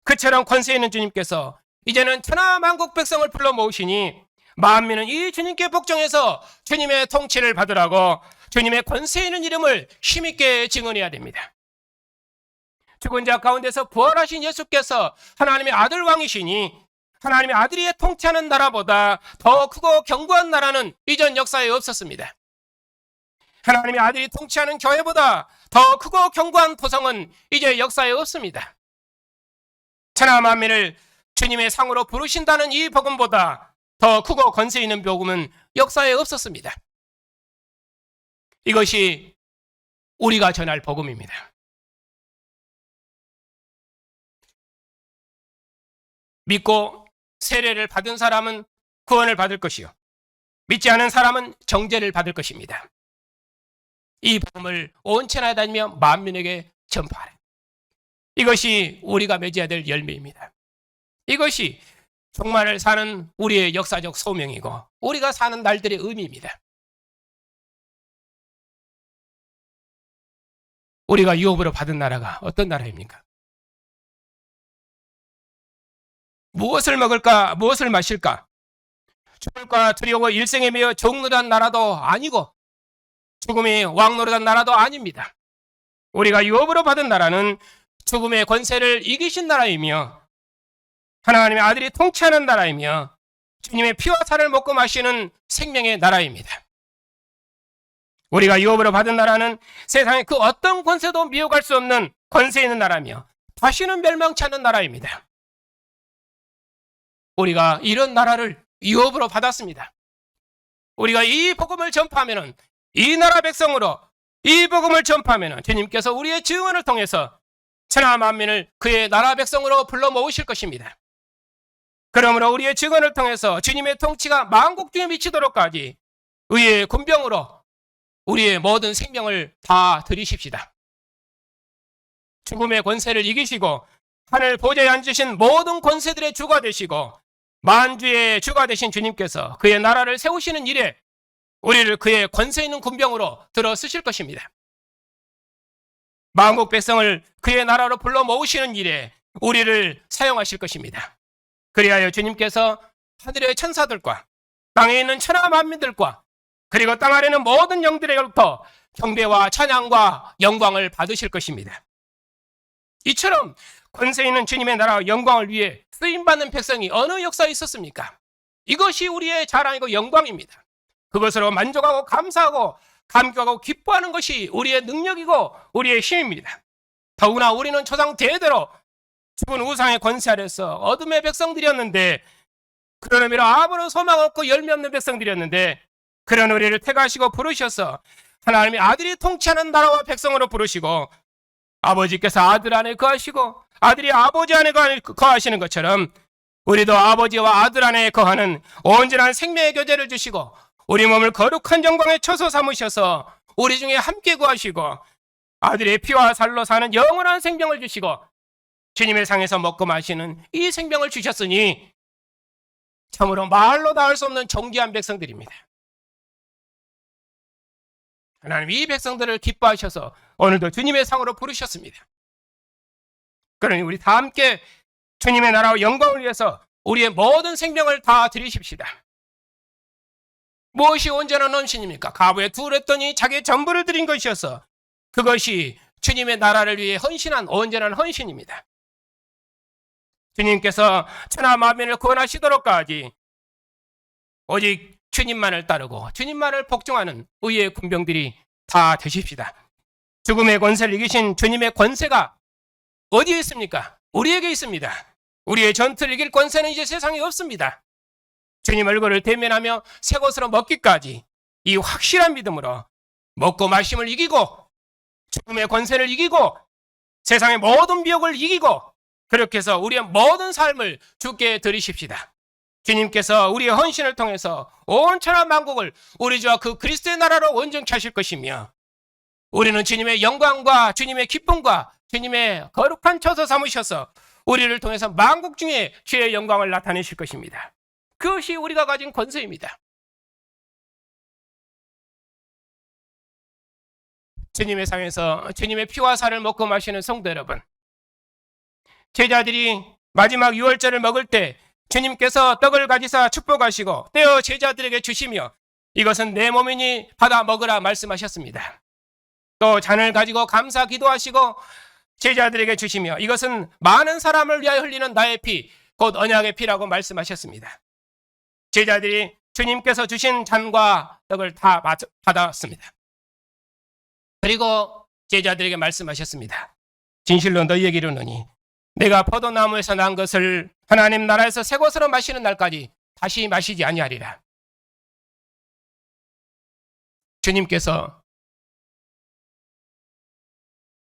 그처럼 권세 있는 주님께서 이제는 천하 만국 백성을 불러 모으시니 만민은 이 주님께 복종해서 주님의 통치를 받으라고 주님의 권세 있는 이름을 힘있게 증언해야 됩니다. 죽은 자 가운데서 부활하신 예수께서 하나님의 아들 왕이시니 하나님의 아들이 통치하는 나라보다 더 크고 견고한 나라는 이전 역사에 없었습니다. 하나님의 아들이 통치하는 교회보다 더 크고 견고한 도성은 이제 역사에 없습니다. 천하 만민을 주님의 상으로 부르신다는 이 복음보다 더 크고 권세 있는 복음은 역사에 없었습니다. 이것이 우리가 전할 복음입니다. 믿고 세례를 받은 사람은 구원을 받을 것이요, 믿지 않은 사람은 정죄를 받을 것입니다. 이 복음을 온 천하에 다니며 만민에게 전파하라. 이것이 우리가 맺어야 될 열매입니다. 이것이 종말을 사는 우리의 역사적 소명이고 우리가 사는 날들의 의미입니다. 우리가 유업으로 받은 나라가 어떤 나라입니까? 무엇을 먹을까, 무엇을 마실까? 죽을까 두려워 일생에 매여 종노릇한 나라도 아니고 죽음이 왕노릇한 나라도 아닙니다. 우리가 유업으로 받은 나라는 죽음의 권세를 이기신 나라이며 하나님의 아들이 통치하는 나라이며 주님의 피와 살을 먹고 마시는 생명의 나라입니다. 우리가 유업으로 받은 나라는 세상의 그 어떤 권세도 미혹할 수 없는 권세 있는 나라며 다시는 멸망치 않는 나라입니다. 우리가 이런 나라를 유업으로 받았습니다. 우리가 이 복음을 전파하면, 이 나라 백성으로 이 복음을 전파하면 주님께서 우리의 증언을 통해서 천하 만민을 그의 나라 백성으로 불러 모으실 것입니다. 그러므로 우리의 증언을 통해서 주님의 통치가 만국 중에 미치도록까지 의의 군병으로 우리의 모든 생명을 다 드리십시다. 죽음의 권세를 이기시고 하늘 보좌에 앉으신 모든 권세들의 주가 되시고 만주의 주가 되신 주님께서 그의 나라를 세우시는 일에 우리를 그의 권세 있는 군병으로 들어 쓰실 것입니다. 만국 백성을 그의 나라로 불러 모으시는 일에 우리를 사용하실 것입니다. 그리하여 주님께서 하늘의 천사들과 땅에 있는 천하 만민들과 그리고 땅 아래는 모든 영들에게로부터 경배와 찬양과 영광을 받으실 것입니다. 이처럼 권세 있는 주님의 나라와 영광을 위해 쓰임받는 백성이 어느 역사에 있었습니까? 이것이 우리의 자랑이고 영광입니다. 그것으로 만족하고 감사하고 감격하고 기뻐하는 것이 우리의 능력이고 우리의 힘입니다. 더구나 우리는 조상 대대로 죽은 우상의 권세 아래서 어둠의 백성들이었는데, 그런 의미로 아무런 소망 없고 열매 없는 백성들이었는데, 그런 우리를 택하시고 부르셔서 하나님의 아들이 통치하는 나라와 백성으로 부르시고, 아버지께서 아들 안에 거하시고 아들이 아버지 안에 거하시는 것처럼 우리도 아버지와 아들 안에 거하는 온전한 생명의 교제를 주시고 우리 몸을 거룩한 영광의 처소 삼으셔서 우리 중에 함께 거하시고 아들의 피와 살로 사는 영원한 생명을 주시고 주님의 상에서 먹고 마시는 이 생명을 주셨으니 참으로 말로 다 할 수 없는 존귀한 백성들입니다. 하나님 이 백성들을 기뻐하셔서 오늘도 주님의 상으로 부르셨습니다. 그러니 우리 다 함께 주님의 나라와 영광을 위해서 우리의 모든 생명을 다 드리십시다. 무엇이 온전한 헌신입니까? 가부에 둘했더니 자기의 전부를 드린 것이어서 그것이 주님의 나라를 위해 헌신한 온전한 헌신입니다. 주님께서 천하 만민을 구원하시도록까지 오직 주님만을 따르고 주님만을 복종하는 의의 군병들이 다 되십시다. 죽음의 권세를 이기신 주님의 권세가 어디에 있습니까? 우리에게 있습니다. 우리의 전투를 이길 권세는 이제 세상에 없습니다. 주님 얼굴을 대면하며 새 것으로 먹기까지 이 확실한 믿음으로 먹고 마심을 이기고 죽음의 권세를 이기고 세상의 모든 미혹을 이기고 그렇게 해서 우리의 모든 삶을 주께 드리십시다. 주님께서 우리의 헌신을 통해서 온 천하 만국을 우리 주와 그 그리스도의 나라로 온전케 하실 것이며 우리는 주님의 영광과 주님의 기쁨과 주님의 거룩한 처소 삼으셔서 우리를 통해서 만국 중에 주의 영광을 나타내실 것입니다. 그것이 우리가 가진 권세입니다. 주님의 상에서 주님의 피와 살을 먹고 마시는 성도 여러분, 제자들이 마지막 유월절을 먹을 때 주님께서 떡을 가지사 축복하시고 떼어 제자들에게 주시며 이것은 내 몸이니 받아 먹으라 말씀하셨습니다. 또 잔을 가지고 감사 기도하시고 제자들에게 주시며 이것은 많은 사람을 위하여 흘리는 나의 피, 곧 언약의 피라고 말씀하셨습니다. 제자들이 주님께서 주신 잔과 떡을 다 받았습니다. 그리고 제자들에게 말씀하셨습니다. 진실로 너희에게 이르노니 내가 포도나무에서 난 것을 하나님 나라에서 새 것으로 마시는 날까지 다시 마시지 아니하리라. 주님께서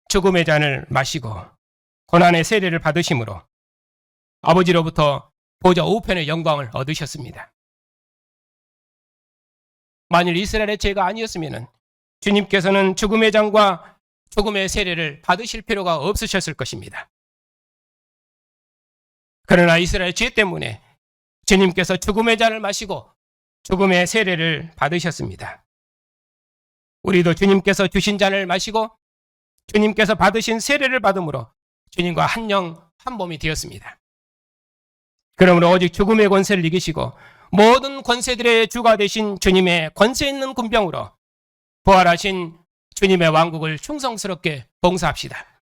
죽음의 잔을 마시고 고난의 세례를 받으심으로 아버지로부터 보좌 우편의 영광을 얻으셨습니다. 만일 이스라엘의 죄가 아니었으면 주님께서는 죽음의 잔과 죽음의 세례를 받으실 필요가 없으셨을 것입니다. 그러나 이스라엘 죄 때문에 주님께서 죽음의 잔을 마시고 죽음의 세례를 받으셨습니다. 우리도 주님께서 주신 잔을 마시고 주님께서 받으신 세례를 받음으로 주님과 한 영 한 몸이 되었습니다. 그러므로 오직 죽음의 권세를 이기시고 모든 권세들의 주가 되신 주님의 권세 있는 군병으로 부활하신 주님의 왕국을 충성스럽게 봉사합시다.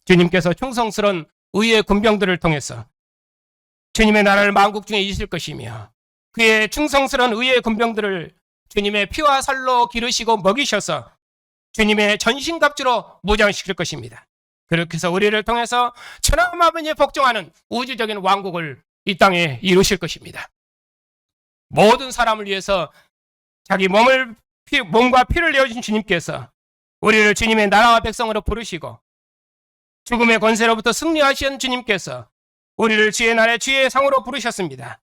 주님께서 충성스러운 의의 군병들을 통해서 주님의 나라를 만국 중에 이실 것이며 그의 충성스러운 의의 군병들을 주님의 피와 살로 기르시고 먹이셔서 주님의 전신갑주로 무장시킬 것입니다. 그렇게 해서 우리를 통해서 천하람 아버지에 복종하는 우주적인 왕국을 이 땅에 이루실 것입니다. 모든 사람을 위해서 자기 몸과 피를 내어주신 주님께서 우리를 주님의 나라와 백성으로 부르시고 죽음의 권세로부터 승리하신 주님께서 우리를 주의 나라의 주의 상으로 부르셨습니다.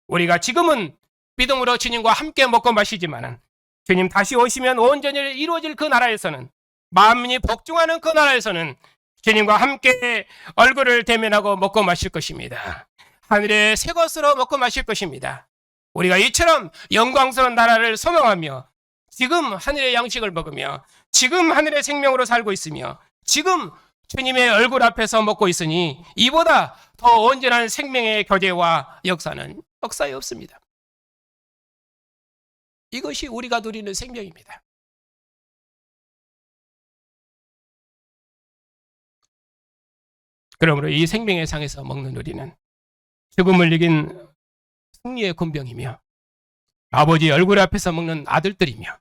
우리가 지금은 믿음으로 주님과 함께 먹고 마시지만은 주님 다시 오시면 온전히 이루어질 그 나라에서는 만민이 복종하는 그 나라에서는 주님과 함께 얼굴을 대면하고 먹고 마실 것입니다. 하늘의 새 것으로 먹고 마실 것입니다. 우리가 이처럼 영광스러운 나라를 소망하며 지금 하늘의 양식을 먹으며 지금 하늘의 생명으로 살고 있으며 지금 주님의 얼굴 앞에서 먹고 있으니 이보다 더 온전한 생명의 교제와 역사는 역사에 없습니다. 이것이 우리가 누리는 생명입니다. 그러므로 이 생명의 상에서 먹는 우리는 죽음을 이긴 승리의 군병이며 아버지의 얼굴 앞에서 먹는 아들들이며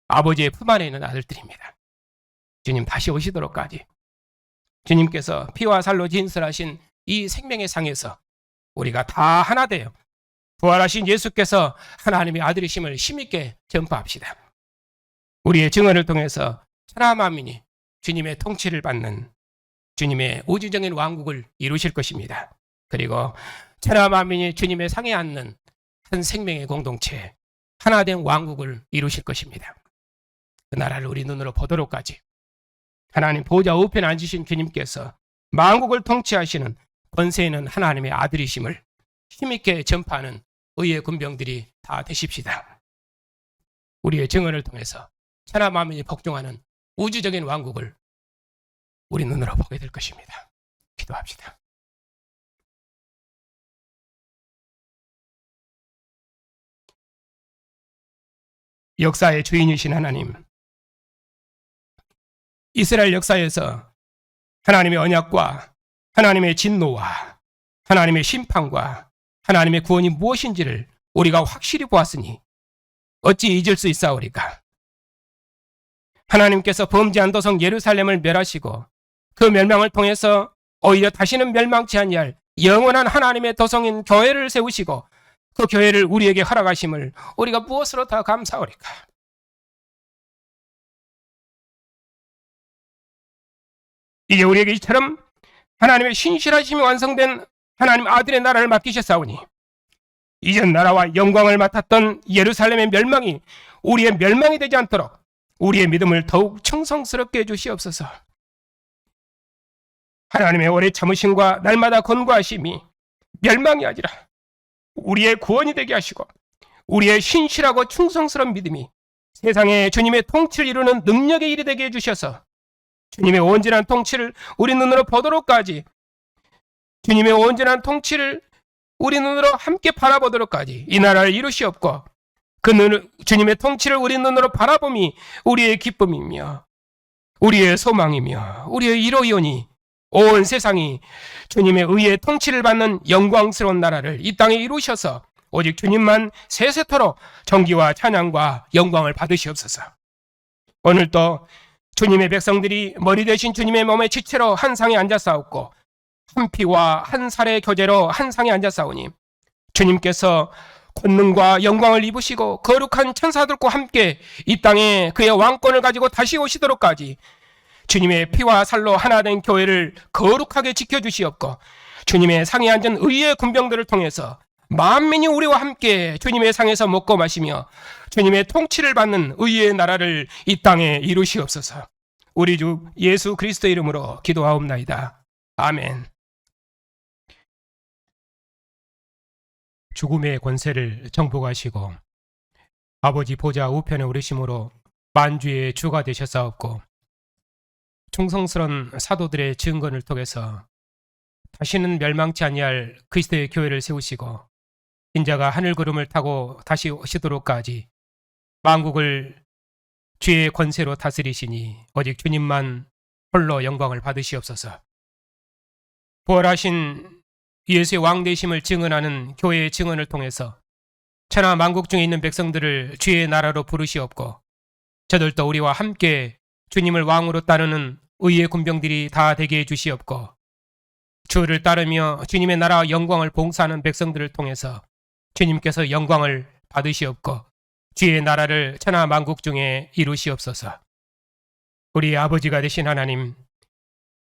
아버지의 품 안에 있는 아들들입니다. 주님 다시 오시도록까지 주님께서 피와 살로 진설하신 이 생명의 상에서 우리가 다 하나 되어 부활하신 예수께서 하나님의 아들이심을 힘있게 전파합시다. 우리의 증언을 통해서 천하 만민이 주님의 통치를 받는 주님의 우주적인 왕국을 이루실 것입니다. 그리고 천하 만민이 주님의 상에 앉는 한 생명의 공동체, 하나된 왕국을 이루실 것입니다. 그 나라를 우리 눈으로 보도록까지 하나님 보좌 우편에 앉으신 주님께서 만국을 통치하시는 권세 있는 하나님의 아들이심을 힘있게 전파하는 의의 군병들이 다 되십시다. 우리의 증언을 통해서 천하 만민이 복종하는 우주적인 왕국을 우리 눈으로 보게 될 것입니다. 기도합시다. 역사의 주인이신 하나님, 이스라엘 역사에서 하나님의 언약과 하나님의 진노와 하나님의 심판과 하나님의 구원이 무엇인지를 우리가 확실히 보았으니 어찌 잊을 수 있사오리까? 하나님께서 범죄한 도성 예루살렘을 멸하시고 그 멸망을 통해서 오히려 다시는 멸망치 아니할 영원한 하나님의 도성인 교회를 세우시고 그 교회를 우리에게 허락하심을 우리가 무엇으로 다 감사하오리까? 이제 우리에게 이처럼 하나님의 신실하심이 완성된 하나님 아들의 나라를 맡기셨사오니 이전 나라와 영광을 맡았던 예루살렘의 멸망이 우리의 멸망이 되지 않도록 우리의 믿음을 더욱 충성스럽게 해주시옵소서. 하나님의 오래 참으심과 날마다 권고하심이 멸망이 아니라 우리의 구원이 되게 하시고 우리의 신실하고 충성스러운 믿음이 세상에 주님의 통치를 이루는 능력의 일이 되게 해주셔서 주님의 온전한 통치를 우리 눈으로 보도록까지 주님의 온전한 통치를 우리 눈으로 함께 바라보도록까지 이 나라를 이루시옵고 주님의 통치를 우리 눈으로 바라봄이 우리의 기쁨이며 우리의 소망이며 우리의 이로이오니 온 세상이 주님의 의의 통치를 받는 영광스러운 나라를 이 땅에 이루셔서 오직 주님만 세세토록 정기와 찬양과 영광을 받으시옵소서. 오늘도 주님의 백성들이 머리 대신 주님의 몸의 지체로 한 상에 앉아싸웠고 한 피와 한 살의 교제로 한 상에 앉아싸우니 주님께서 권능과 영광을 입으시고 거룩한 천사들과 함께 이 땅에 그의 왕권을 가지고 다시 오시도록까지 주님의 피와 살로 하나 된 교회를 거룩하게 지켜주시옵고 주님의 상에 앉은 의의 군병들을 통해서 만민이 우리와 함께 주님의 상에서 먹고 마시며 주님의 통치를 받는 의의 나라를 이 땅에 이루시옵소서. 우리 주 예수 그리스도의 이름으로 기도하옵나이다. 아멘. 죽음의 권세를 정복하시고 아버지 보좌 우편에 오르심으로 만주의 주가 되셨사옵고 충성스러운 사도들의 증거를 통해서 다시는 멸망치 아니할 그리스도의 교회를 세우시고 인자가 하늘 구름을 타고 다시 오시도록까지 만국을 주의 권세로 다스리시니 오직 주님만 홀로 영광을 받으시옵소서. 부활하신 예수의 왕되심을 증언하는 교회의 증언을 통해서 천하 만국 중에 있는 백성들을 주의 나라로 부르시옵고 저들도 우리와 함께 주님을 왕으로 따르는 의의 군병들이 다 되게 해주시옵고 주를 따르며 주님의 나라와 영광을 봉사하는 백성들을 통해서 주님께서 영광을 받으시옵고 주의 나라를 천하 만국 중에 이루시옵소서. 우리 아버지가 되신 하나님,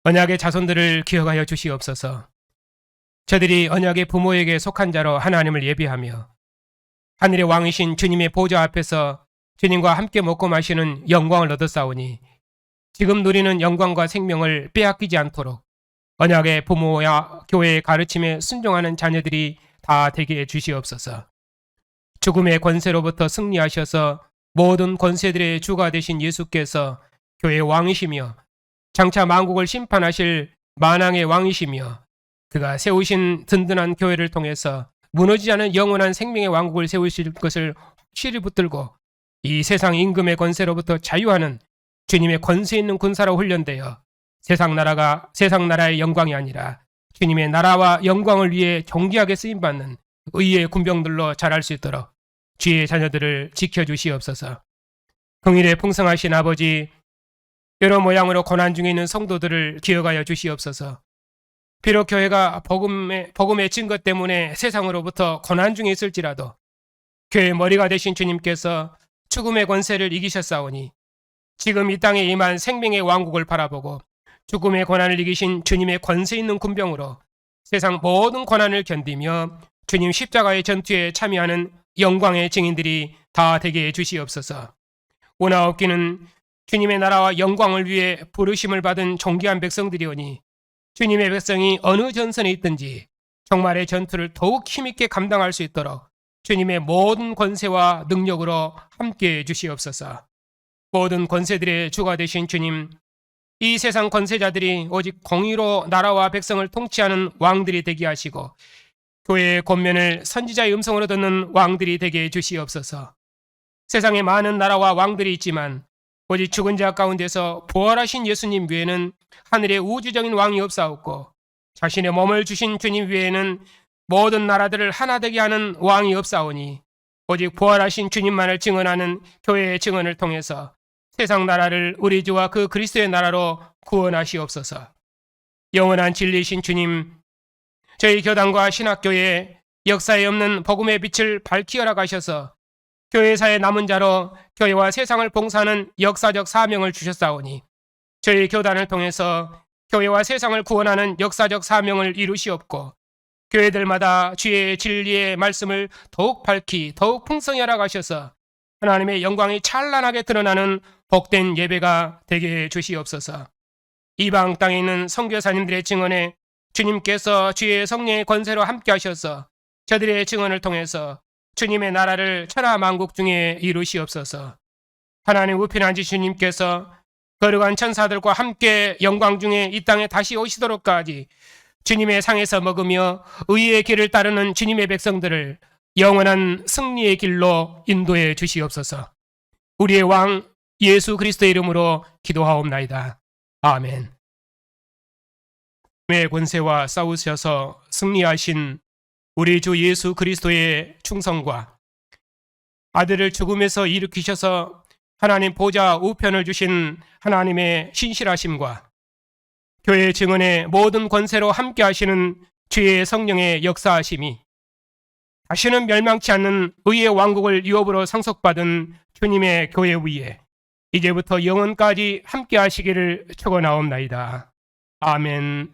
언약의 자손들을 기억하여 주시옵소서. 저들이 언약의 부모에게 속한 자로 하나님을 예비하며 하늘의 왕이신 주님의 보좌 앞에서 주님과 함께 먹고 마시는 영광을 얻었사오니 지금 누리는 영광과 생명을 빼앗기지 않도록 언약의 부모와 교회의 가르침에 순종하는 자녀들이 다 되게 해 주시옵소서. 죽음의 권세로부터 승리하셔서 모든 권세들의 주가 되신 예수께서 교회의 왕이시며 장차 만국을 심판하실 만왕의 왕이시며 그가 세우신 든든한 교회를 통해서 무너지지 않은 영원한 생명의 왕국을 세우실 것을 확실히 붙들고 이 세상 임금의 권세로부터 자유하는 주님의 권세 있는 군사로 훈련되어 세상 나라의 영광이 아니라 주님의 나라와 영광을 위해 경기하게 쓰임받는 의의 군병들로 자랄 수 있도록 주의 자녀들을 지켜주시옵소서. 긍일에 풍성하신 아버지, 여러 모양으로 고난 중에 있는 성도들을 기억하여 주시옵소서. 비록 교회가 복음의 증거 때문에 세상으로부터 고난 중에 있을지라도 교회의 머리가 되신 주님께서 죽음의 권세를 이기셨사오니 지금 이 땅에 임한 생명의 왕국을 바라보고 죽음의 고난을 이기신 주님의 권세 있는 군병으로 세상 모든 고난을 견디며 주님 십자가의 전투에 참여하는 영광의 증인들이 다 되게 해 주시옵소서. 오나옵기는 주님의 나라와 영광을 위해 부르심을 받은 존귀한 백성들이오니 주님의 백성이 어느 전선에 있든지 정말의 전투를 더욱 힘있게 감당할 수 있도록 주님의 모든 권세와 능력으로 함께해 주시옵소서. 모든 권세들의 주가 되신 주님, 이 세상 권세자들이 오직 공의로 나라와 백성을 통치하는 왕들이 되게 하시고 교회의 권면을 선지자의 음성으로 듣는 왕들이 되게 해 주시옵소서. 세상에 많은 나라와 왕들이 있지만 오직 죽은 자 가운데서 부활하신 예수님 외에는 하늘에 우주적인 왕이 없사옵고 자신의 몸을 주신 주님 외에는 모든 나라들을 하나 되게 하는 왕이 없사오니 오직 부활하신 주님만을 증언하는 교회의 증언을 통해서 세상 나라를 우리 주와 그 그리스도의 나라로 구원하시옵소서. 영원한 진리이신 주님, 저희 교단과 신학교에 역사에 없는 복음의 빛을 밝히 허락하셔서 교회사의 남은 자로 교회와 세상을 봉사하는 역사적 사명을 주셨사오니 저희 교단을 통해서 교회와 세상을 구원하는 역사적 사명을 이루시옵고 교회들마다 주의 진리의 말씀을 더욱 밝히 더욱 풍성히 허락하셔서 하나님의 영광이 찬란하게 드러나는 복된 예배가 되게 해 주시옵소서. 이방 땅에 있는 선교사님들의 증언에 주님께서 주의 성령의 권세로 함께 하셔서 저들의 증언을 통해서 주님의 나라를 천하 만국 중에 이루시옵소서. 하나님 우편에 앉으신 주님께서 거룩한 천사들과 함께 영광 중에 이 땅에 다시 오시도록까지 주님의 상에서 먹으며 의의 길을 따르는 주님의 백성들을 영원한 승리의 길로 인도해 주시옵소서. 우리의 왕 예수 그리스도의 이름으로 기도하옵나이다. 아멘. 의 권세와 싸우셔서 승리하신 우리 주 예수 그리스도의 충성과 아들을 죽음에서 일으키셔서 하나님 보좌 우편을 주신 하나님의 신실하심과 교회 증언의 모든 권세로 함께 하시는 주의 성령의 역사하심이 다시는 멸망치 않는 의의 왕국을 유업으로 상속받은 주님의 교회 위에 이제부터 영원까지 함께 하시기를 축원하옵나이다. 아멘.